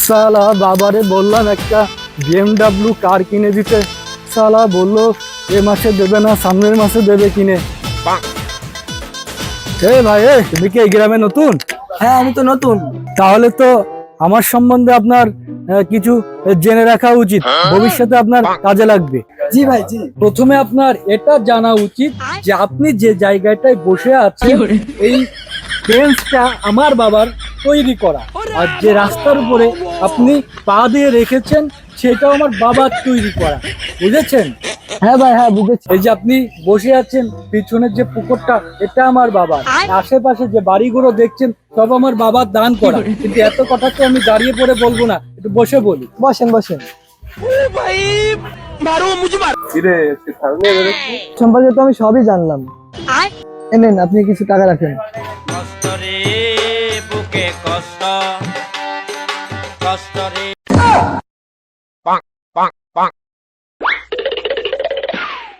সালা বাবারে বললাম একটা BMW কার কিনে দিতে, সালা বললো এ মাসে দেবে না, সামনের মাসে দেবে কিনে। ভাই তুমি কি এই গ্রামে নতুন? হ্যাঁ, আমি তো নতুন। তাহলে তো আমার সম্বন্ধে আপনার কিছু জেনে রাখা উচিত, ভবিষ্যতে আপনার কাজে লাগবে। জি ভাই, জি। প্রথমে আপনার এটা জানা উচিত যে আপনি যে জায়গাটায় বসে আছেন এই বেঞ্চটা আমার বাবার তৈরি করা, আর যে রাস্তার উপরে আপনি পা দিয়ে রেখেছেন সেটাও আমার বাবার তৈরি করা, বুঝেছেন? হ্যাঁ ভাই, হ্যাঁ বুঝেছি। এই যে আপনি বসে আছেন পিছনের যে পুকুরটা, এটা আমার বাবার। আশেপাশে যে বাড়িগুলো দেখছেন সব আমার বাবার দান করা। কিন্তু এত কথা তো আমি দাঁড়িয়ে পড়ে বলবো না, একটু বসে বলি। বসেন বসেন। সম্পর্কে তো আমি সবই জানলাম। নেন, আপনি কিছু টাকা রাখেন। কষ্ট রে বুকে কষ্ট, কষ্ট রে।